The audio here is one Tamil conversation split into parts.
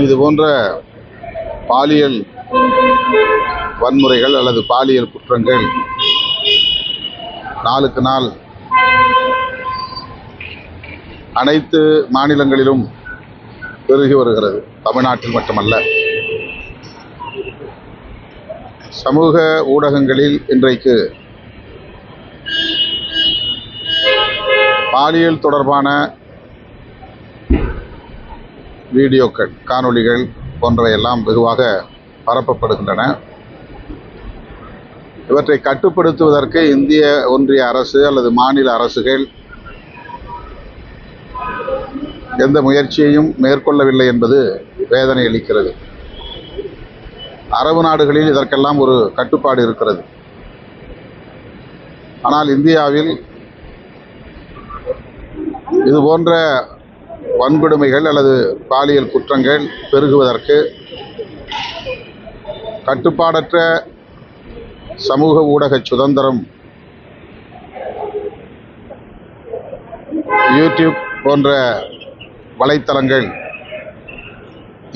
இது போன்ற பாலியல் வன்முறைகள் அல்லது பாலியல் குற்றங்கள் நாளுக்கு நாள் அனைத்து மாநிலங்களிலும் பெருகி வருகிறது. தமிழ்நாட்டில் மட்டுமல்ல. சமூக ஊடகங்களில் இன்றைக்கு பாலியல் தொடர்பான வீடியோக்கள், காணொளிகள் போன்றவையெல்லாம் வெகுவாக பரப்பப்படுகின்றன. இவற்றை கட்டுப்படுத்துவதற்கு இந்திய ஒன்றிய அரசு அல்லது மாநில அரசுகள் எந்த முயற்சியையும் மேற்கொள்ளவில்லை என்பது வேதனை அளிக்கிறது. அரபு நாடுகளில் இதற்கெல்லாம் ஒரு கட்டுப்பாடு இருக்கிறது. ஆனால் இந்தியாவில் இதுபோன்ற வன்கொடுமைகள் அல்லது பாலியல் குற்றங்கள் பெருகுவதற்கு கட்டுப்பாடற்ற சமூக ஊடக சுதந்திரம், யூடியூப் போன்ற வலைத்தளங்கள்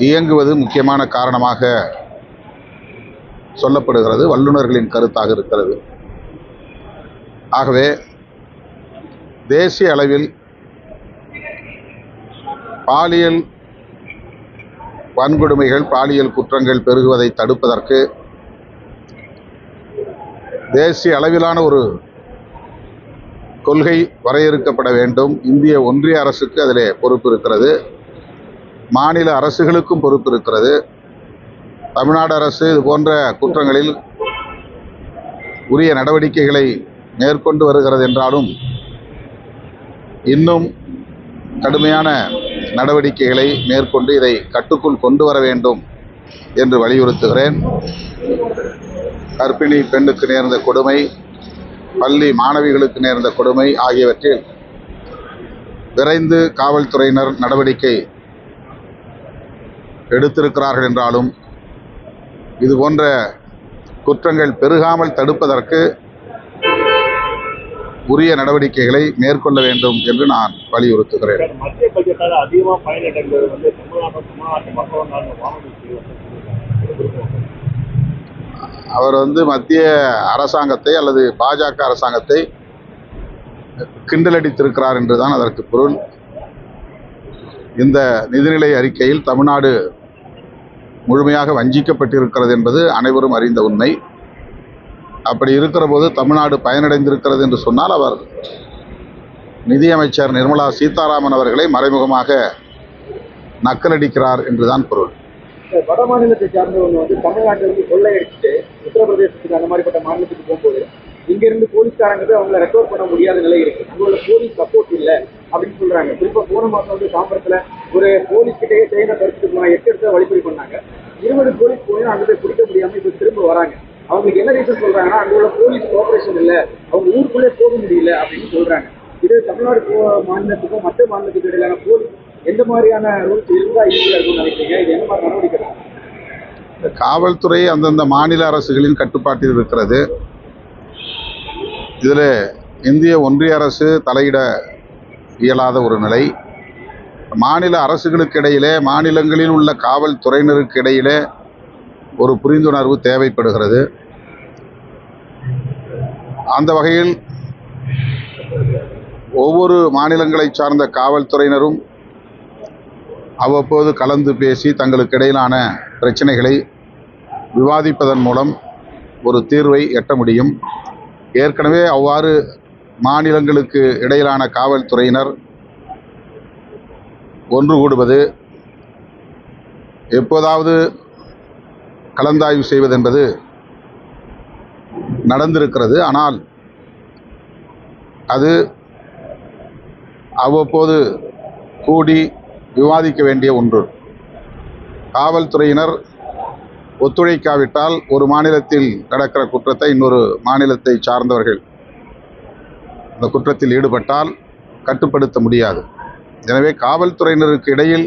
இயங்குவது முக்கியமான காரணமாக சொல்லப்படுகிறது. வல்லுநர்களின் கருத்தாக இருக்கிறது. ஆகவே தேசிய அளவில் பாலியல் வன்கொடுமைகள், பாலியல் குற்றங்கள் பெருகுவதை தடுப்பதற்கு தேசிய அளவிலான ஒரு கொள்கை வரையறுக்கப்பட வேண்டும். இந்திய ஒன்றிய அரசுக்கு அதிலே பொறுப்பு இருக்கிறது. மாநில அரசுகளுக்கும் பொறுப்பு இருக்கிறது. தமிழ்நாடு அரசு இது போன்ற குற்றங்களில் உரிய நடவடிக்கைகளை மேற்கொண்டு வருகிறது என்றாலும் இன்னும் கடுமையான நடவடிக்கைகளை மேற்கொண்டு இதை கட்டுக்குள் கொண்டு வர வேண்டும் என்று வலியுறுத்துகிறேன். கர்ப்பிணி பெண்ணுக்கு நேர்ந்த கொடுமை, பள்ளி மாணவிகளுக்கு நேர்ந்த கொடுமை ஆகியவற்றில் விரைந்து காவல்துறையினர் நடவடிக்கை எடுத்திருக்கிறார்கள் என்றாலும் இது போன்ற குற்றங்கள் பெருகாமல் தடுப்பதற்கு உரிய நடவடிக்கைகளை மேற்கொள்ள வேண்டும் என்று நான் வலியுறுத்துகிறேன். மத்திய பட்ஜெட்டால் அதிகமாக பயனடைந்தது வந்து தமிழ்நாட்டு மக்கள். அவர் மத்திய அரசாங்கத்தை அல்லது பாஜக அரசாங்கத்தை கிண்டலடித்திருக்கிறார் என்றுதான் அதற்கு பொருள். இந்த நிதிநிலை அறிக்கையில் தமிழ்நாடு முழுமையாக வஞ்சிக்கப்பட்டிருக்கிறது என்பது அனைவரும் அறிந்த உண்மை. அப்படி இருக்கிற போது தமிழ்நாடு பயனடைந்திருக்கிறது என்று சொன்னால் அவர் நிதியமைச்சர் நிர்மலா சீதாராமன் அவர்களை மறைமுகமாக நக்கலடிக்கிறார் என்றுதான் பொருள். வட மாநிலத்தை சார்ந்தவங்க தமிழ்நாட்டிலிருந்து கொள்ளையடிச்சுட்டு உத்தரப்பிரதேசத்துக்கு அந்த மாதிரிப்பட்ட மாநிலத்துக்கு போகும்போது இங்கிருந்து போலீஸ்காரங்க அவங்களை ரெக்கவர் பண்ண முடியாத நிலை இருக்கு. அவங்களோட போலீஸ் சப்போர்ட் இல்லை அப்படின்னு சொல்றாங்க. குறிப்பா போன மாசம் தாம்பரத்துல ஒரு போலீஸ் கிட்டே செயினை பறிச்சுட்டு போனாங்க. 8 இடத்துல வழிபறி பண்ணாங்க. 20 போலீஸ் போய் அங்க போய் பிடிக்க முடியாம இப்ப திரும்ப வராங்க. அவங்களுக்கு என்ன ரீசன் சொல்றாங்கன்னா அங்க உள்ள போலீஸ் கோஆபரேஷன் இல்லை, அவங்க ஊருக்குள்ளே போக முடியல அப்படின்னு சொல்றாங்க. இது தமிழ்நாடு மாநிலத்துக்கும் மற்ற மாநிலத்துக்கும் இடையிலான போலீஸ் எந்த மாதிரியான ரூல்ஸ் இருந்தா இருக்குன்னு நினைக்கிறீங்க? இது என்ன மாதிரி நடவடிக்கை? காவல்துறை அந்தந்த மாநில அரசுகளின் கட்டுப்பாட்டில் இருக்கிறது. இதில் இந்திய ஒன்றிய அரசு தலையிட இயலாத ஒரு நிலை. மாநில அரசுகளுக்கு இடையிலே, மாநிலங்களில் உள்ள காவல்துறையினருக்கு இடையிலே ஒரு புரிந்துணர்வு தேவைப்படுகிறது. அந்த வகையில் ஒவ்வொரு மாநிலங்களை சார்ந்த காவல்துறையினரும் அவ்வப்போது கலந்து பேசி தங்களுக்கு இடையிலான பிரச்சனைகளை விவாதிப்பதன் மூலம் ஒரு தீர்வை எட்ட முடியும். ஏற்கனவே அவ்வாறு மாநிலங்களுக்கு இடையிலான காவல்துறையினர் ஒன்று கூடுவது, எப்போதாவது கலந்தாய்வு செய்வது என்பது நடந்திருக்கிறது. ஆனால் அது அவ்வப்போது கூடி விவாதிக்க வேண்டிய ஒன்று. காவல்துறையினர் ஒத்துழைக்காவிட்டால் ஒரு மாநிலத்தில் நடக்கிற குற்றத்தை இன்னொரு மாநிலத்தை சார்ந்தவர்கள் அந்த குற்றத்தில் ஈடுபட்டால் கட்டுப்படுத்த முடியாது. எனவே காவல்துறையினருக்கு இடையில்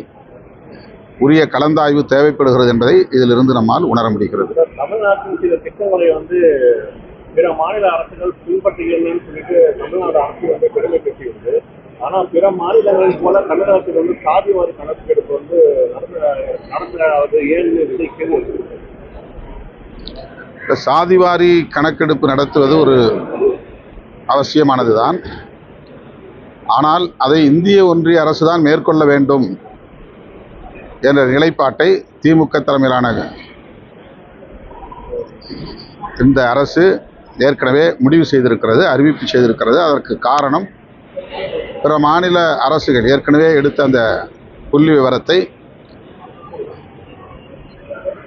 உரிய கலந்தாய்வு தேவைப்படுகிறது என்பதை இதிலிருந்து நம்மால் உணர முடிகிறது. தமிழ்நாட்டில் சில திட்டங்களை பிற மாநில அரசுகள் பின்பற்றுகிறதுன்னு சொல்லிட்டு தமிழ்நாடு அரசு பெருமை பெற்றிருக்கு. ஆனா பிற மாநிலங்களில் போல தமிழகத்தில் வந்து சாதிவாரி கணக்கெடுப்பு வந்து நடந்த ஏழு விதைக்கிறது. இந்த சாதிவாரி கணக்கெடுப்பு நடத்துவது ஒரு அவசியமானதுதான். ஆனால் அதை இந்திய ஒன்றிய அரசு தான் மேற்கொள்ள வேண்டும் என்ற நிலைப்பாட்டை திமுக தலைமையிலான இந்த அரசு ஏற்கனவே முடிவு செய்திருக்கிறது, அறிவிப்பு செய்திருக்கிறது. அதற்கு காரணம் பிற மாநில அரசுகள் ஏற்கனவே எடுத்த அந்த புள்ளி விவரத்தை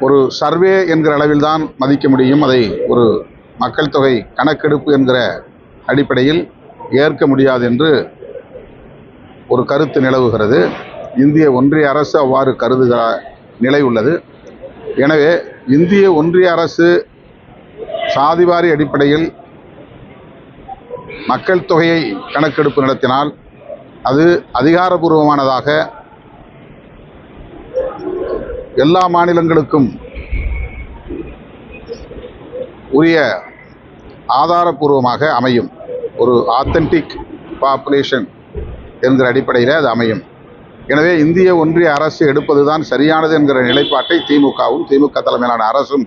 ஒரு சர்வே என்கிற அளவில் தான் மதிக்க முடியும். அதை ஒரு மக்கள் தொகை கணக்கெடுப்பு என்கிற அடிப்படையில் ஏற்க முடியாது என்று ஒரு கருத்து நிலவுகிறது. இந்திய ஒன்றிய அரசு அவ்வாறு கருதுகிற நிலை உள்ளது. எனவே இந்திய ஒன்றிய அரசு சாதிவாரி அடிப்படையில் மக்கள் தொகையை கணக்கெடுப்பு நடத்தினால் அது அதிகாரபூர்வமானதாக எல்லா மாநிலங்களுக்கும் உரிய ஆதாரபூர்வமாக அமையும். ஒரு ஆத்தென்டிக் பாப்புலேஷன் என்கிற அடிப்படையில் அது அமையும். எனவே இந்திய ஒன்றிய அரசு எடுப்பதுதான் சரியானது என்கிற நிலைப்பாட்டை திமுகவும் திமுக தலைமையிலான அரசும்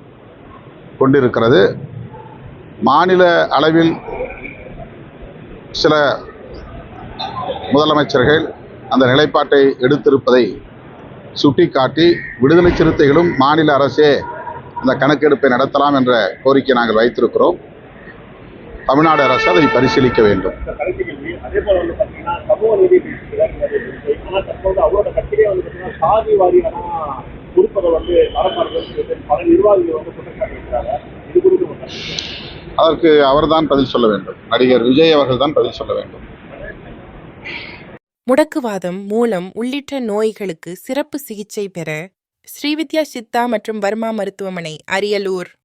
கொண்டிருக்கிறது. மாநில அளவில் சில முதலமைச்சர்கள் அந்த நிலைப்பாட்டை எடுத்திருப்பதை சுட்டிக்காட்டி விடுதலை சிறுத்தைகளும் மாநில அரசே அந்த கணக்கெடுப்பை நடத்தலாம் என்ற கோரிக்கை நாங்கள் வைத்திருக்கிறோம். தமிழ்நாடு அரசு அதை பரிசீலிக்க வேண்டும். அதே போல வந்து பாத்தீங்கன்னா சமூக நீதி ஆனா தற்போது அவரோட கட்சியிலே வந்து பாத்தீங்கன்னா சாதி வாரியான கொடுப்பதை வந்து மரமாறுதல் பல நிர்வாகிகள் வந்து குற்றம் சாட்டியிருக்கிறாங்க. இது குறித்து அதற்கு அவர்தான் பதில் சொல்ல வேண்டும். நடிகர் விஜய் அவர்கள் தான் பதில் சொல்ல வேண்டும். முடக்குவாதம், மூலம் உள்ளிட்ட நோய்களுக்கு சிறப்பு சிகிச்சை பெற ஸ்ரீவித்யா சித்தா மற்றும் வர்மா மருத்துவமனை, அரியலூர்.